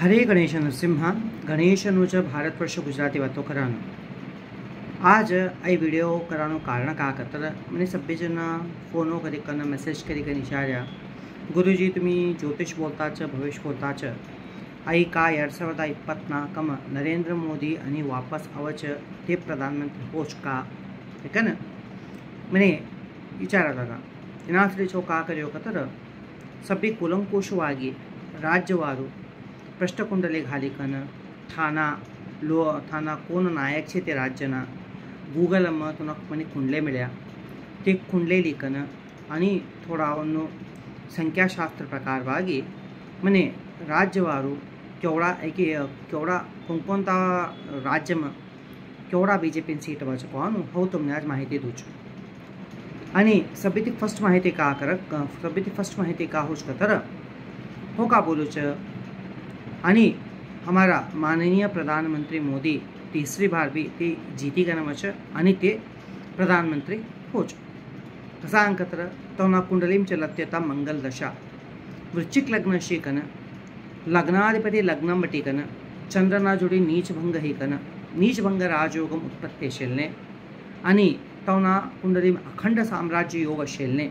हरे गणेश नरसिम्हा गणेशनु च भारतवर्ष गुजराती वातो करानो आज आई वीडियो करानो कारण का कतर मैंने सभ्य जन फोनो करी कन मेसेज करी कन इशार्या गुरुजी तुम्ही ज्योतिष बोलताच भविष्य बोलताच आई का 2024 नरेंद्र मोदी आणि वापस आवच ते प्रधानमंत्री होच का ठीक है ना मैंने विचारा था इनासरी चो का करियो कतर सभी कुलंकुशವಾಗಿ राज्यवारू प्रश्नकुंडली घालिकन थाना कोण नायक छे ते राज्यना गूगल तुला मनी कुंडले मिळ्या ते कुंडले लिखन आणि थोड़ा अवनु संख्याशास्त्र प्रकारವಾಗಿ मने राज्यवारू केवड़ा कोणकोणता राज्यमा केवड़ा बीजेपी सीट वचकोनु हो तुमने आज माहिती दूच आणि सब्यती फर्स्ट माहिती का होच तर हो का बोलूच आणि हमारा माननीय प्रधानमंत्री मोदी तीसरी बार भी ते जीती गणमच आणि ते प्रधानमंत्री होच कसा अंकतर तो ना कुंडलीम चलत्यता मंगल दशा वृश्चिक लग्न शिकन लग्नाधिपति लग्नम बटिकन चंद्रना जोडी नीचभंग ही कन नीचभंग राजयोगम उत्पत्ति शेलने आणि तवना कुंडलीम अखंड साम्राज्य योग शेलने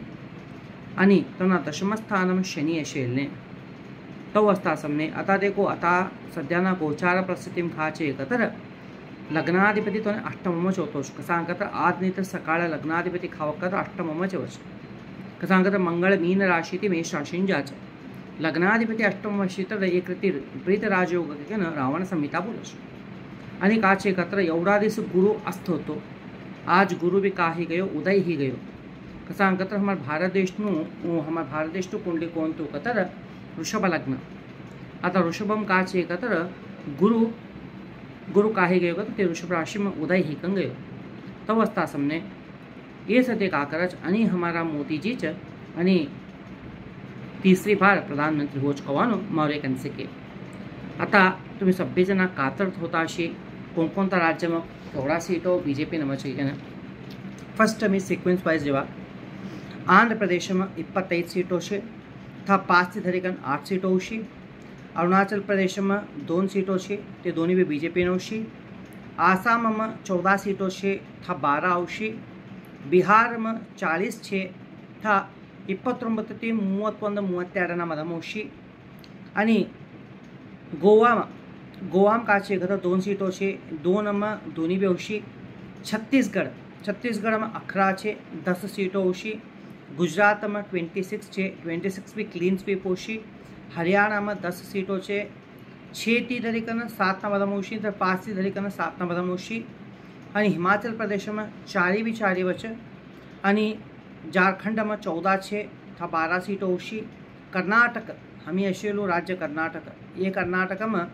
आणि तवना दशम स्थानम शनी शेलने तो असता समने आता देखो आता सध्याना गोचार परिस्थिती खाचे तर लग्नाधिपती तो अष्टमच होतोच कसा अंकतर आज नाही तर सकाळ लग्नाधिपती खावकर अष्टमच वर्ष कसा अंकतर मंगळ मीन राशी ते मेष राशीन जाच लग्नाधिपती अष्टम वर्षी तर एक रीती विपरीत राजयोग के न रावण संहिता बोलस आणि काचे कतर एवढा दिवस गुरु अस्त होतो आज गुरु भी काही गयो उदय ही गयो कसा अंकतर हमारा भारत देश कुंडली कोण तो कतर वृषभ लग्न आता वृषभम काचे कतर गुरु काहे गयो का ते वृषभ राशि में उदय ही कंग गयो तब अवस्था समने ये सत्य का करच आणि हमारा मोदी जी च आणि तीसरी बार प्रधानमंत्री होच कवानो मौर्य कंसे के आता तुम्ही सभ्य जना कातर होता अशी कोणकोणता राज्य में थोड़ा सीटो बीजेपी नमच ना फर्स्ट मी सिक्वेन्स वाइज जेव्हा आंध्र प्रदेश में 25 सीटों से था 5 से धरीकन 8 सीटों उशी अरुणाचल प्रदेश में 2 सीटों से ते दोन्ही भी बीजेपी उशी आसाम में 14 सीटों से था 12 उशी बिहार में 40 छे था 29 ते 31 32 मदमोशी आणि गोवा काचे घर 2 सीटों से 2 में दोन्ही भी उशी छत्तीसगढ़ में 11 छे 10 सीटों उशी गुजरात में 26 भी क्लीन स्वीप होशी हरियाणा में 10 सीटों से 6 ती धरीकन 7 मदमोशी तर 5 ती धरीकन 7 मदमोशी आणि हिमाचल प्रदेश में 4 वच आणि झारखंड में 14 छे था 12 सीटों उशी कर्नाटक हमी अशेलो राज्य कर्नाटक ये कर्नाटक में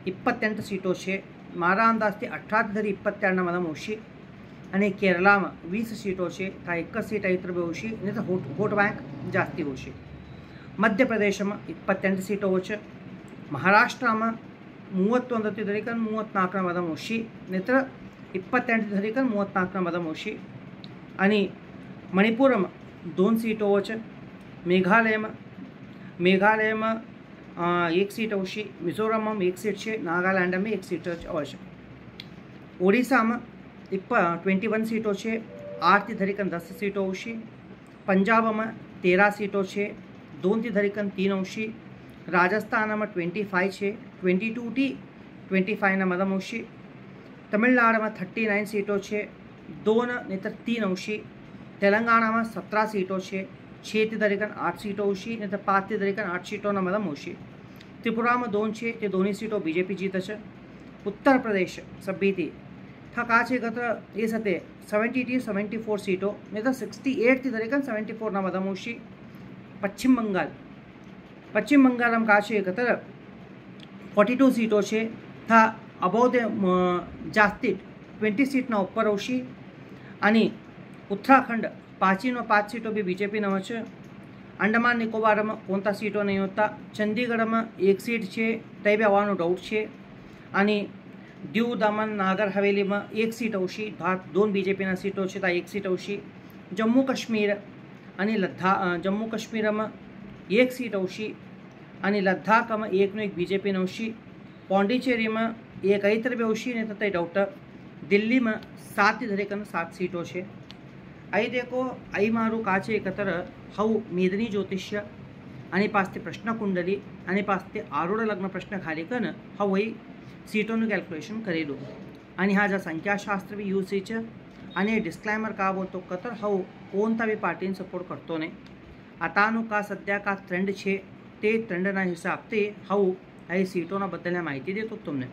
28 सीटों से मारा अंदाज ते 18 धरी 22 मदमोशी आणि केरला में 20 सीटों से था 1 सीट इतर होशी नहीं तो वोट बैंक जास्ती होशी मध्य प्रदेश में 28 सीटों वच महाराष्ट्र में 31 धरीकन 34 मदम होशी नहीं तो 28 धरीकन 34 मदम होशी आणि मणिपुर में 2 सीटों वच मेघालय में 1 सीट होशी मिजोरम में 1 सीट से नागालैंड में 1 सीट अवश्य ओडिशा में 21 सीटों से 8 ती धरीकन 10 सीटों उशी पंजाब में 13 सीटों से 2 ती धरीकन 3 उशी राजस्थान में 25 छे 22 टी 25 मदम उशी तमिलनाडु में 39 सीटों से 2 नहीं 3 उशी तेलंगाना में 17 सीटों से 6 ती धरीकन 8 सीटों उशी नहीं 5 ती धरीकन 8 सीटों मदम उशी त्रिपुरा में 2 छे ते दोन्ही सीटों बीजेपी जीतच उत्तर प्रदेश सभ्यती था काचे गत ये सते 74 सीटों नहीं तो 68 ती धरीकन 74 मदमोशी पश्चिम बंगाल हम काचे गतर 42 सीटों से था अबाव दे जास्ती 20 सीट ना ऊपर होशी आणि उत्तराखंड 5 सीटों भी बीजेपी नमच अंडमान निकोबार में कोणता सीटों नहीं होता चंडीगढ़ में 1 सीट छे तय भी आवવાનો डाउट छे आणि दीव दमन नागर हवेली में 1 सीट होशी 2 बीजेपी सीटों से 1 सीट होशी जम्मू काश्मीर आणि जम्मू काश्मीर में 1 सीट होशी અને લદ્દાખમાં 1 બીજેપીનો ઓછી, પોંડિચેરીમાં 1 ಐತರ ઓછી ને તથા ડોક્ટર દિલ્હીમાં 7 દરેકને 7 સીટો છે. અહીં દેખો અહીં મારું કાચે એકત્ર હવ મેદની જ્યોતિષ્ય આની પાસથી પ્રશ્ન કુંડલી આની પાસથી આરૂઢ લગ્ન પ્રશ્ન ખાલી કરીને હવ અહીં સીટોનું કેલ્ક્યુલેશન કરેલું आणि हा जो संख्याशास्त्र भी यूज છે आणि डिस्क्लेमर का बोलतो कतर हव कोणता बी पार्टीने सपोर्ट करतो नाही. आताનું का सध्या का ट्रेंड છે તે ट्रेंडના हिसाबથી हव અહીં सीटोना बद्दल माहिती देतो तुमने.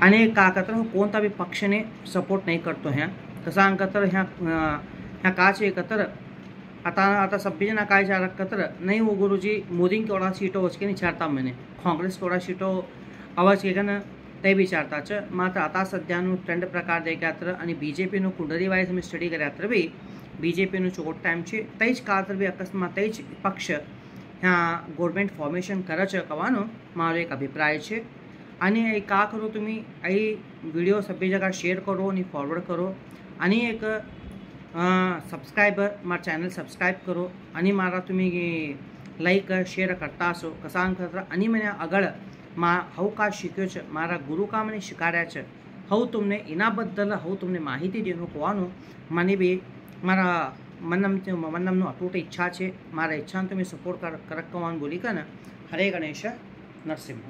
आणि का कतर कोणता बी पक्षने सपोर्ट नाही करतो ह्या कसा कतर ह्या काचे कतर आता सभ्यजन काय चालक कतर नाही वो गुरुजी मोदी केवढा सीटो वचके विचारता मैंने काँग्रेस केवढा सीटो आवाज के ते विचारता मात्र आता सध्याનું ट्रेंड प्रकार देख्या तर आणि बीजेपीનું कुंडली वाईज मी स्टडी કર્યા तर बी बीजेपीનું ચોટ ટાઈમ છે તે જ કાતર બી અકસ્માત તે જ પક્ષ ह्या गव्हर्मेंट फॉर्मेशन करायचं कवानो मारो एक अभिप्राय છે. आणि का करो तुम्ही आई व्हिडिओ सभ्य जगा शेअर करो आणि फॉरवर्ड करो आणि एक सबस्क्रायबर मारा चॅनल सबस्क्राईब करो आणि मारा तुम्ही लाईक शेअर करता असो कसा करता आणि મને આગળ हव का शिक्यो છે मारा गुरु का મને શીખવાડ્યા છે हव तुमने એના બદલ हव तुमने માહિતી દેવાનું કહેવાનું મને બી મારા મનમનું અતૂટ ઈચ્છા છે. મારા ઈચ્છાને તમે સપોર્ટ કરવાનું બોલી કે ને. હરે ગણેશ નરસિંહ.